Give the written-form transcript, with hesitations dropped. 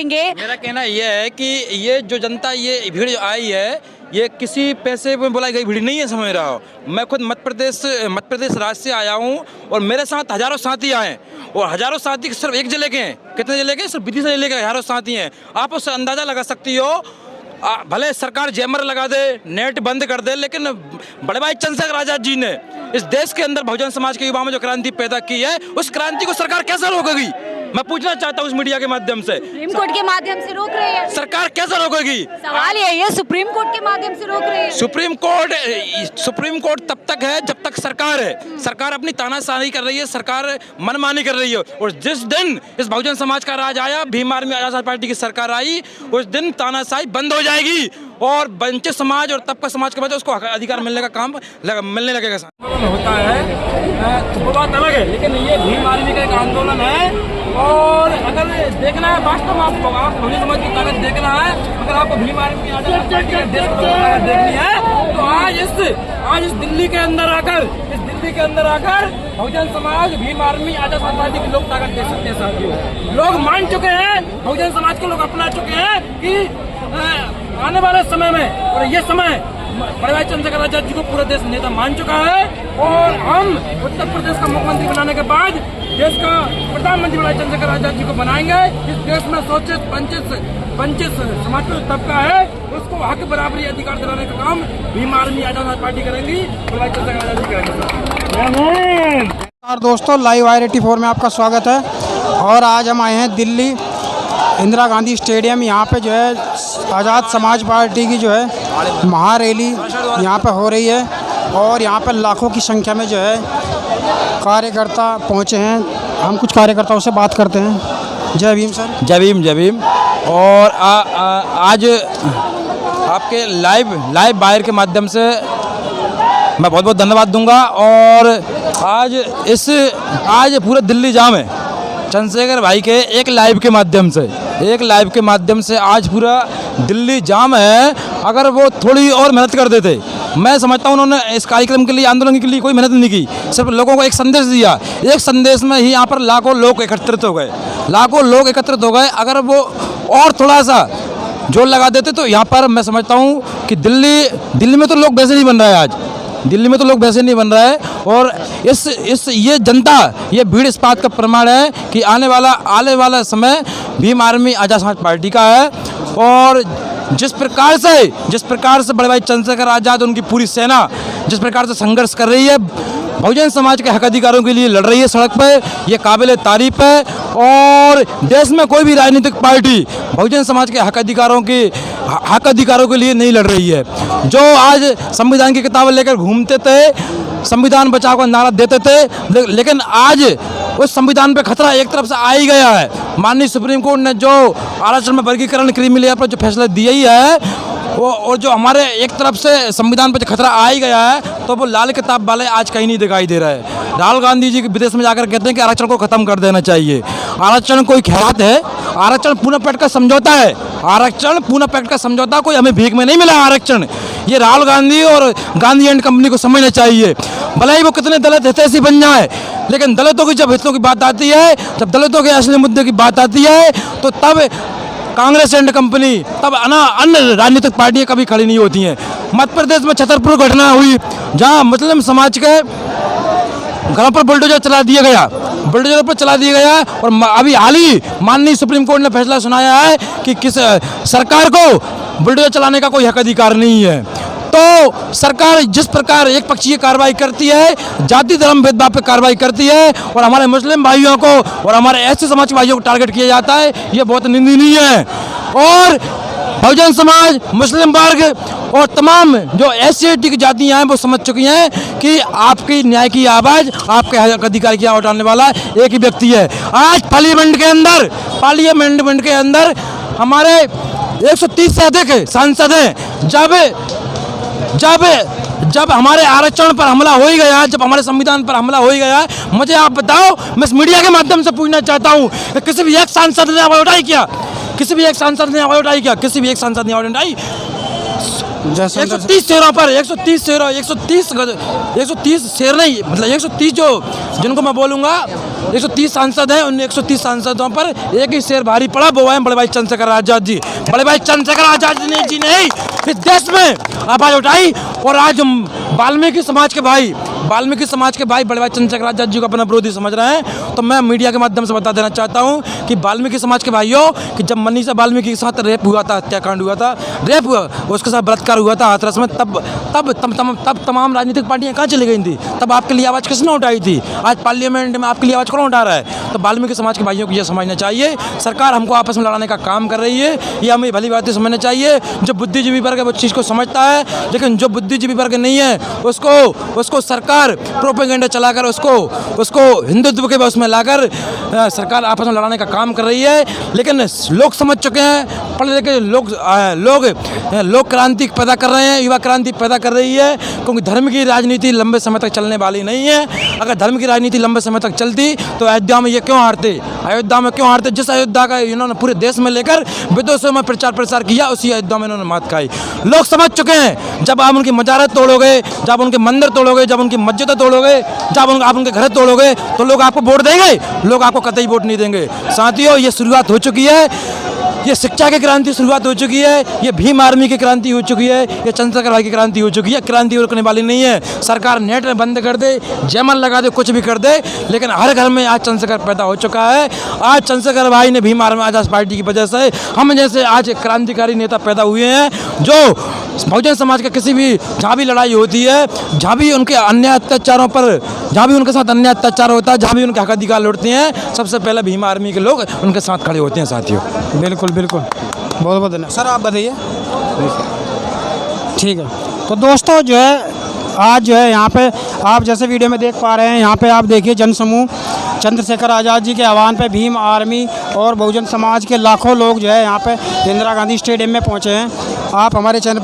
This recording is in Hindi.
करेंगे। मेरा कहना यह है कि ये जो जनता ये भीड़ जो आई है ये किसी पैसे में बुलाई गई भीड़ नहीं है, समझ रहा हो। मैं खुद मध्य प्रदेश राज्य से आया हूँ और मेरे साथ हजारों साथी आए और हजारों साथी सिर्फ एक जिले के हैं। कितने जिले के? सिर्फ विदिशा जिले के हजारों साथी हैं। आप उससे अंदाज़ा लगा सकती हो। भले सरकार जैमर लगा दे, नेट बंद कर दे, लेकिन बड़े भाई चंद्रशेखर आजाद जी ने इस देश के अंदर बहुजन समाज के युवाओं में जो क्रांति पैदा की है, उस क्रांति को सरकार कैसे रोकेगी? मैं पूछना चाहता हूँ इस मीडिया के माध्यम से। सुप्रीम कोर्ट के माध्यम से रोक रही है सरकार, कैसे रोकेगी? सवाल यही है, सुप्रीम कोर्ट के माध्यम से रोक रही है। सुप्रीम कोर्ट तब तक है जब तक सरकार है। सरकार अपनी तानाशाही कर रही है, सरकार मनमानी कर रही है। और जिस दिन इस बहुजन समाज का राज आया, भीम आर्मी आजाद पार्टी की सरकार आई, उस दिन तानाशाही बंद हो जाएगी और वंचित समाज और तबका समाज के बाद उसको अधिकार मिलने का काम मिलने लगेगा। होता है तो वो बात अलग है, लेकिन ये भीम आर्मी का एक आंदोलन है। और अगर देखना है वास्तव में आपको, आप बहुजन समाज की ताकत देखना है, अगर आपको भीम आर्मी आजाद पार्टी का देश की ताकत देखनी है, तो आज इस दिल्ली के अंदर आकर बहुजन समाज भीम आर्मी आजाद पार्टी की लोग ताकत दे सकते हैं। साथियों, लोग मान चुके हैं, बहुजन समाज के लोग अपना चुके हैं कि आने वाले समय में, और ये समय बड़े भाई चंद्रशेखर आजाद जी को पूरा देश नेता मान चुका है। और हम उत्तर प्रदेश का मुख्यमंत्री बनाने के बाद देश का प्रधानमंत्री बड़े चंद्रशेखर आजाद जी को बनाएंगे। इस देश में वंचित समाज का तबका है, उसको हक बराबरी अधिकार दिलाने का काम भीम आर्मी आजाद पार्टी करेंगी, बड़े भाई चंद्रशेखर आजाद जी करेंगे। नमस्कार दोस्तों, लाइव i84 में आपका स्वागत है। और आज हम आए हैं दिल्ली इंदिरा गांधी स्टेडियम। यहाँ पे जो है आज़ाद समाज पार्टी की जो है महारैली यहाँ पे हो रही है और यहाँ पे लाखों की संख्या में जो है कार्यकर्ता पहुँचे हैं। हम कुछ कार्यकर्ताओं से बात करते हैं। जय भीम सर। जय भीम, जय भीम। और आज आपके लाइव वायर के माध्यम से मैं बहुत बहुत धन्यवाद दूंगा। और आज पूरे दिल्ली जाम है चंद्रशेखर भाई के एक लाइव के माध्यम से आज पूरा दिल्ली जाम है। अगर वो थोड़ी और मेहनत कर देते, मैं समझता हूँ उन्होंने इस कार्यक्रम के लिए, आंदोलन के लिए कोई मेहनत नहीं की, सिर्फ लोगों को एक संदेश दिया। एक संदेश में ही यहाँ पर लाखों लोग एकत्रित हो गए। अगर वो और थोड़ा सा जोर लगा देते तो यहाँ पर मैं समझता हूँ कि दिल्ली में तो लोग वैसे नहीं बन रहा है। आज दिल्ली में तो लोग वैसे नहीं बन रहा है। और ये जनता, ये भीड़ इस बात का प्रमाण है कि आने वाला समय भीम आर्मी आजाद समाज पार्टी का है। और जिस प्रकार से बड़े भाई चंद्रशेखर आजाद, उनकी पूरी सेना जिस प्रकार से संघर्ष कर रही है, बहुजन समाज के हक अधिकारों के लिए लड़ रही है सड़क पर, यह काबिल तारीफ है। और देश में कोई भी राजनीतिक पार्टी बहुजन समाज के हक अधिकारों के लिए नहीं लड़ रही है। जो आज संविधान की किताबें लेकर घूमते थे, संविधान बचाओ का नारा देते थे, लेकिन आज उस संविधान पे खतरा एक तरफ से आ ही गया है। माननीय सुप्रीम कोर्ट ने जो आरक्षण में वर्गीकरण क्रीमी लेयर पर जो फैसला दिया ही है, और जो हमारे एक तरफ से संविधान पर खतरा आ ही गया है, तो वो लाल किताब वाले आज कहीं नहीं दिखाई दे रहा है। राहुल गांधी जी विदेश में जाकर कहते हैं कि आरक्षण को खत्म कर देना चाहिए। आरक्षण कोई खैरात है? आरक्षण पूना पैक्ट का समझौता है। कोई हमें भीख में नहीं मिला आरक्षण। ये राहुल गांधी और गांधी एंड कंपनी को समझना चाहिए। भले ही वो कितने दलित हितैषी बन जाए, लेकिन दलितों की जब हितों की बात आती है, जब दलितों के असली मुद्दे की बात आती है, तो तब कांग्रेस एंड कंपनी, तब अन्य राजनीतिक पार्टियां कभी खड़ी नहीं होती हैं। मध्य प्रदेश में छतरपुर घटना हुई, जहां मुस्लिम समाज के घरों पर बुलडोजर चला दिया गया। और अभी हाल ही माननीय सुप्रीम कोर्ट ने फैसला सुनाया है कि किस सरकार को बुलडोजर चलाने का कोई हक अधिकार नहीं है। तो सरकार जिस प्रकार एक पक्षीय कार्रवाई करती है, जाति धर्म भेदभाव पर कार्रवाई करती है, और हमारे मुस्लिम भाइयों को और हमारे ऐसे समाज के भाइयों को टारगेट किया जाता है, ये बहुत निंदनीय है। और बहुजन समाज, मुस्लिम वर्ग और तमाम जो SC/ST की जातियाँ हैं, वो समझ चुकी हैं कि आपकी न्याय की आवाज़, आपके हक अधिकार की आवाज़ उठाने वाला एक ही व्यक्ति है। आज पार्लियामेंट के अंदर हमारे 130 से अधिक सांसद हैं। जब हमारे आरक्षण पर हमला हो ही गया, जब हमारे संविधान पर हमला हो ही गया, मुझे आप बताओ, मैं इस मीडिया के माध्यम से पूछना चाहता हूँ कि किसी भी एक सांसद ने आवाज़ उठाई क्या? किसी भी एक सांसद ने आवाज़ उठाई? 130 शेरों पर 130 शेर नहीं, मतलब 130 जो जिनको मैं बोलूँगा 130 सांसद हैं, उन 130 सांसदों पर एक ही शेर भारी पड़ा, वो है बड़े भाई चंद्रशेखर आजाद जी। बड़े भाई चंद्रशेखर आजाद जी नहीं इस देश में आवाज उठाई और आज वाल्मीकि समाज के भाई बड़े भाई चंद्रशेखर आजाद जी को अपना विरोधी समझ रहे हैं। तो मैं मीडिया के माध्यम से बता देना चाहता हूं कि वाल्मीकि समाज के भाइयों कि जब मनीषा वाल्मीकि के साथ रेप हुआ था, हत्याकांड हुआ था, रेप हुआ, उसके साथ बलात्कार हुआ था हाथरस में, तब तमाम राजनीतिक पार्टियां कहाँ चली गई थी? तब आपके लिए आवाज़ किसने उठाई थी? आज पार्लियामेंट में आपके लिए आवाज़ कौन उठा रहा है? तो वाल्मीकि समाज के भाइयों को यह समझना चाहिए, सरकार हमको आपस में लड़ाने का काम कर रही है, ये हमें भली बातें समझना चाहिए। जो बुद्धिजीवी वर्ग है वो चीज़ को समझता है, लेकिन जो बुद्धिजीवी वर्ग नहीं है उसको सरकार प्रोपेगेंडा चलाकर उसको हिंदुत्व के बस में लाकर सरकार आपस में लड़ाने का काम कर रही है। लेकिन लोग समझ चुके हैं, पढ़े लिखे लोग क्रांति पैदा कर रहे हैं, युवा क्रांति पैदा कर रही है, क्योंकि धर्म की राजनीति लंबे समय तक चलने वाली नहीं है। अगर धर्म की राजनीति लंबे समय तक चलती तो अयोध्या में ये क्यों हारते? जिस अयोध्या का इन्होंने पूरे देश में लेकर विदेशों में प्रचार प्रसार किया, उसी अयोध्या में इन्होंने मात खाई। लोग समझ चुके हैं, जब आप उनकी मजारत तोड़ोगे, जब उनके मंदिर तोड़ोगे, जब उनकी मस्जिदें तोड़ोगे, जब आप उनके घर तोड़ोगे, तो लोग आपको वोट देंगे? लोग आपको कतई वोट नहीं देंगे। साथियों, ये शुरुआत हो चुकी है, ये शिक्षा की क्रांति शुरुआत हो चुकी है, ये भीम आर्मी की क्रांति हो चुकी है, ये चंद्रशेखर भाई की क्रांति हो चुकी है। क्रांति रुकने वाली नहीं है। सरकार नेट में बंद कर दे, जयमाल लगा दे, कुछ भी कर दे, लेकिन हर घर में आज चंद्रशेखर पैदा हो चुका है। आज चंद्रशेखर भाई ने भीम आर्मी आजाद पार्टी की वजह से हम जैसे आज क्रांतिकारी नेता पैदा हुए हैं, जो बहुजन समाज का किसी भी जहाँ भी लड़ाई होती है, जहाँ भी उनके अन्याय अत्याचारों पर, जहाँ भी उनके साथ अन्याय अत्याचार होता है, जहाँ भी उनके हक अधिकार लौटते हैं, सबसे पहले भीम आर्मी के लोग उनके साथ खड़े होते हैं। साथियों, बिल्कुल बहुत बहुत धन्यवाद। सर आप बताइए। ठीक है, तो दोस्तों जो है आज जो है यहाँ पे आप जैसे वीडियो में देख पा रहे हैं, यहाँ पे आप देखिए जनसमूह चंद्रशेखर आज़ाद जी के आह्वान पे भीम आर्मी और बहुजन समाज के लाखों लोग जो है यहाँ पे इंदिरा गांधी स्टेडियम में पहुँचे हैं। आप हमारे चैनल